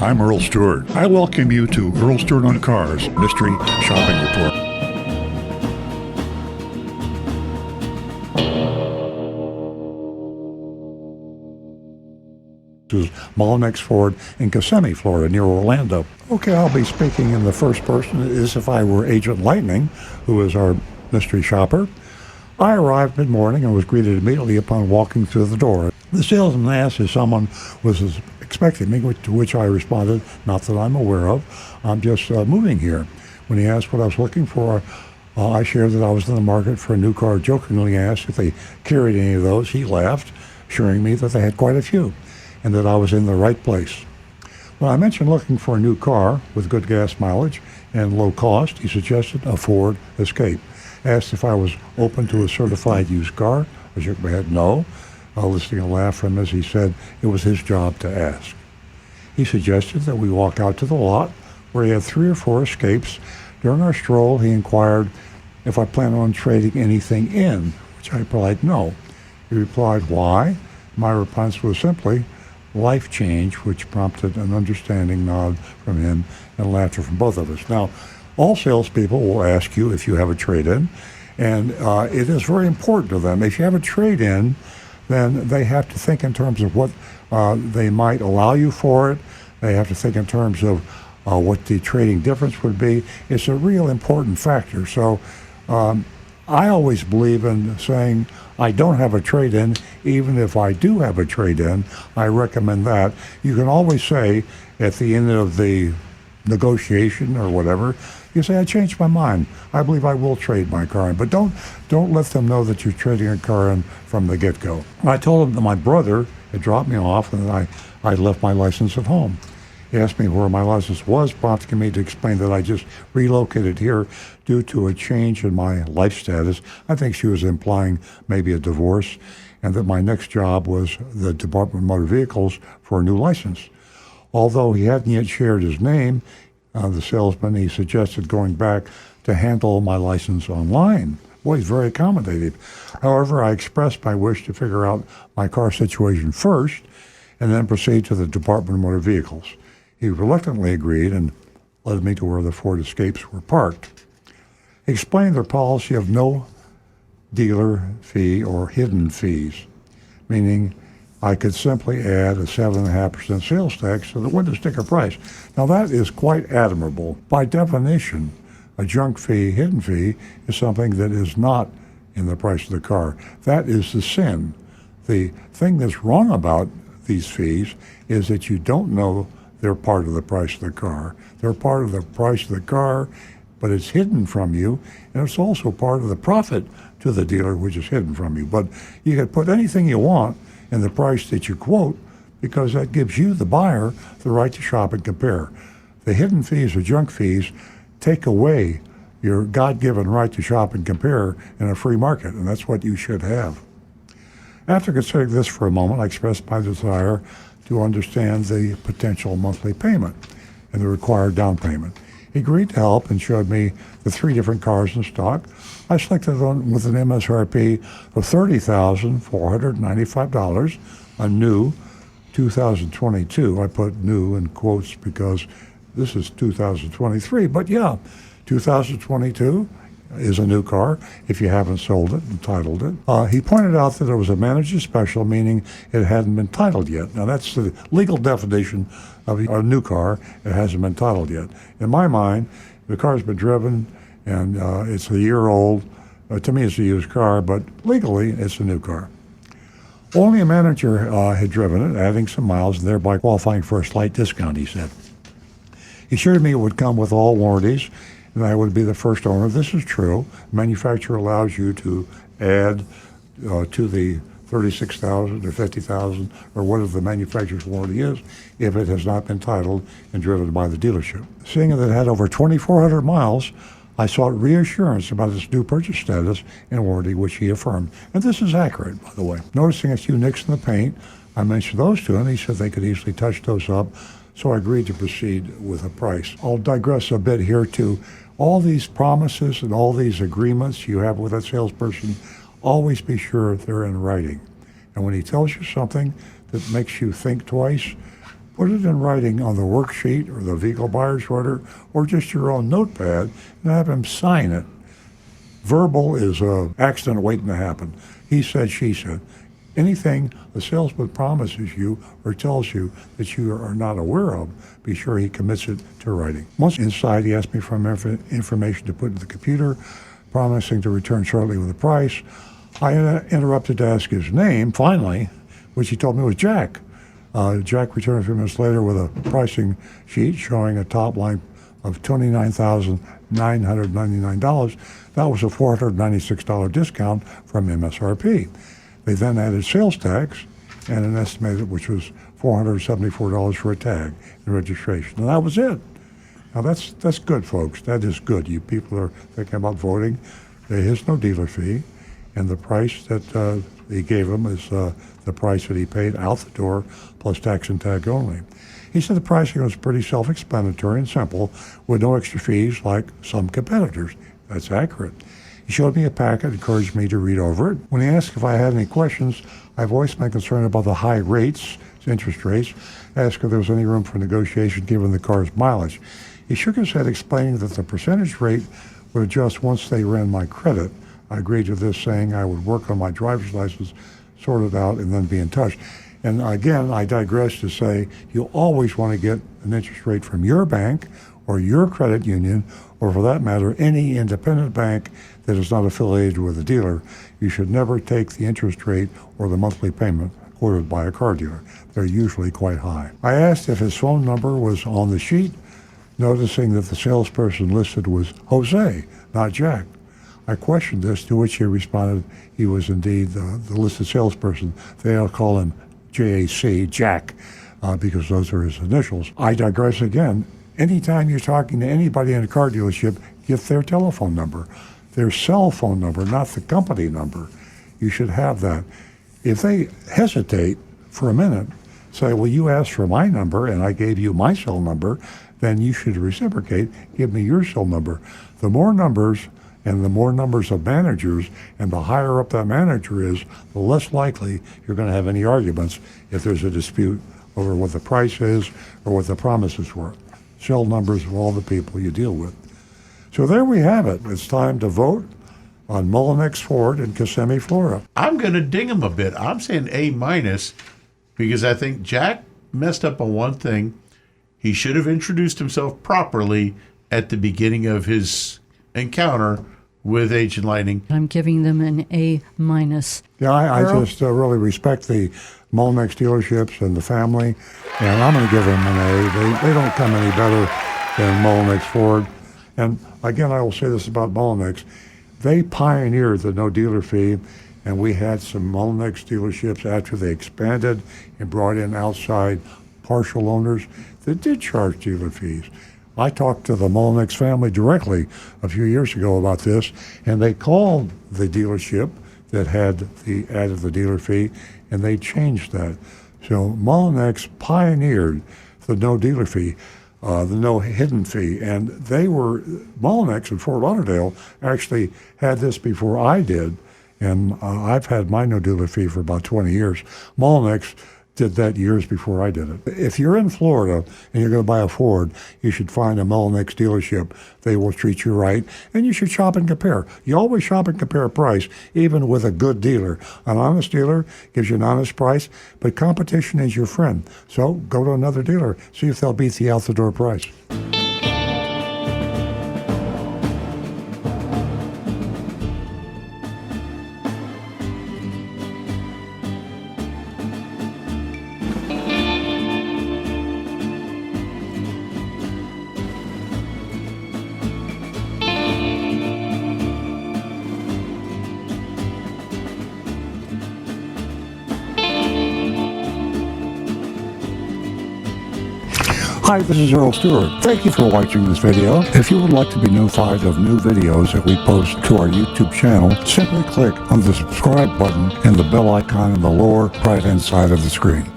I'm Earl Stewart. I welcome you to Earl Stewart on Cars Mystery Shopping Report. This is Mullinax Ford in Kissimmee, Florida, near Orlando. Okay, I'll be speaking in the first person as if I were Agent Lightning, who is our mystery shopper. I arrived mid-morning and was greeted immediately upon walking through the door. The salesman asked if someone was expecting me, to which I responded, not that I'm aware of. I'm just moving here. When he asked what I was looking for, I shared that I was in the market for a new car, jokingly asked if they carried any of those. He laughed, assuring me that they had quite a few and that I was in the right place. When I mentioned looking for a new car with good gas mileage and low cost, he suggested a Ford Escape. Asked if I was open to a certified used car. I shook my head no, eliciting a laugh from him as he said it was his job to ask. He suggested that we walk out to the lot where he had 3 or 4 Escapes. During our stroll, he inquired if I planned on trading anything in, which I replied no. He replied, why? My response was simply, life change, which prompted an understanding nod from him and laughter from both of us. Now, all salespeople will ask you if you have a trade-in, and it is very important to them. If you have a trade-in, then they have to think in terms of what they might allow you for it. They have to think in terms of what the trading difference would be. It's a real important factor. So I always believe in saying I don't have a trade-in. Even if I do have a trade-in, I recommend that. You can always say at the end of the negotiation or whatever, you say, I changed my mind. I believe I will trade my car in. But don't let them know that you're trading a car in from the get-go. I told them that my brother had dropped me off and that I left my license at home. He asked me where my license was, prompting me to explain that I just relocated here due to a change in my life status. I think she was implying maybe a divorce, and that my next job was the Department of Motor Vehicles for a new license. Although he hadn't yet shared his name, the salesman, he suggested going back to handle my license online. Boy, he's very accommodative. However, I expressed my wish to figure out my car situation first and then proceed to the Department of Motor Vehicles. He reluctantly agreed and led me to where the Ford Escapes were parked. He explained their policy of no dealer fee or hidden fees, meaning I could simply add a 7.5% sales tax to the window sticker price. Now that is quite admirable. By definition, a junk fee, hidden fee, is something that is not in the price of the car. That is the sin. The thing that's wrong about these fees is that you don't know they're part of the price of the car. They're part of the price of the car, but it's hidden from you, and it's also part of the profit to the dealer, which is hidden from you. But you can put anything you want in the price that you quote, because that gives you, the buyer, the right to shop and compare. The hidden fees or junk fees take away your God-given right to shop and compare in a free market, and that's what you should have. After considering this for a moment, I expressed my desire to understand the potential monthly payment and the required down payment. He agreed to help and showed me the 3 different cars in stock. I selected one with an MSRP of $30,495, a new 2022. I put new in quotes because this is 2023, but yeah, 2022 is a new car if you haven't sold it and titled it. He pointed out that it was a manager special, meaning it hadn't been titled yet. Now that's the legal definition of a new car. It hasn't been titled yet. In my mind, the car's been driven and it's a year old. To me, it's a used car, but legally, it's a new car. Only a manager had driven it, adding some miles and thereby qualifying for a slight discount, he said. He assured me it would come with all warranties and I would be the first owner. This is true. The manufacturer allows you to add to the $36,000 or $50,000 or whatever the manufacturer's warranty is if it has not been titled and driven by the dealership. Seeing that it had over 2,400 miles, I sought reassurance about its new purchase status and warranty, which he affirmed. And this is accurate, by the way. Noticing a few nicks in the paint, I mentioned those to him. He said they could easily touch those up, so I agreed to proceed with a price. I'll digress a bit here too. All these promises and all these agreements you have with a salesperson, always be sure they're in writing. And when he tells you something that makes you think twice, Put it in writing on the worksheet or the vehicle buyer's order or just your own notepad and have him sign it. Verbal is an accident waiting to happen. He said, she said. Anything the salesman promises you or tells you that you are not aware of, be sure he commits it to writing. Once inside, he asked me for information to put in the computer, promising to return shortly with a price. I interrupted to ask his name, finally, which he told me was Jack. Jack returned a few minutes later with a pricing sheet showing a top line of $29,999. That was a $496 discount from MSRP. They then added sales tax and an estimated, which was $474 for a tag and registration. And that was it. Now that's good, folks. That is good. You people are thinking about voting. There is no dealer fee, and the price that he gave him is the price that he paid out the door plus tax and tag only. He said the pricing was pretty self-explanatory and simple with no extra fees like some competitors. That's accurate. He showed me a packet, encouraged me to read over it. When he asked if I had any questions, I voiced my concern about the high rates, interest rates, asked if there was any room for negotiation given the car's mileage. He shook his head, explaining that the percentage rate would adjust once they ran my credit. I agreed to this, saying I would work on my driver's license, sort it out, and then be in touch. And again, I digress to say you always want to get an interest rate from your bank or your credit union, or for that matter, any independent bank that is not affiliated with a dealer. You should never take the interest rate or the monthly payment quoted by a car dealer. They're usually quite high. I asked if his phone number was on the sheet, noticing that the salesperson listed was Jose, not Jack. I questioned this, to which he responded he was indeed the listed salesperson. They all call him JAC, Jack, because those are his initials. I digress again. Anytime you're talking to anybody in a car dealership, get their telephone number, their cell phone number, not the company number. You should have that. If they hesitate for a minute, say, well, you asked for my number and I gave you my cell number, then you should reciprocate, give me your cell number. The more numbers and the more numbers of managers and the higher up that manager is, the less likely you're going to have any arguments if there's a dispute over what the price is or what the promises were. Cell numbers of all the people you deal with. So there we have it. It's time to vote on Mullinax Ford in Kissimmee, Florida. I'm going to ding him a bit. I'm saying A- because I think Jack messed up on one thing. He should have introduced himself properly at the beginning of his encounter with Agent Lightning. I'm giving them an A-. Yeah, I just really respect the Mullinax dealerships and the family, and I'm going to give them an A. They don't come any better than Mullinax Ford. And again, I will say this about Mullinax. They pioneered the no dealer fee, and we had some Mullinax dealerships after they expanded and brought in outside partial owners that did charge dealer fees. I talked to the Mullinax family directly a few years ago about this, and they called the dealership that had added the dealer fee, and they changed that. So Mullinax pioneered the no dealer fee, the no hidden fee, and Mullinax in Fort Lauderdale actually had this before I did, and I've had my no dealer fee for about 20 years. Mullinax did that years before I did it. If you're in Florida and you're going to buy a Ford, you should find a Mullinax dealership. They will treat you right, and you should shop and compare. You always shop and compare price, even with a good dealer. An honest dealer gives you an honest price, but competition is your friend. So go to another dealer, see if they'll beat the out-the-door price. Hi, this is Earl Stewart. Thank you for watching this video. If you would like to be notified of new videos that we post to our YouTube channel, simply click on the subscribe button and the bell icon in the lower right-hand side of the screen.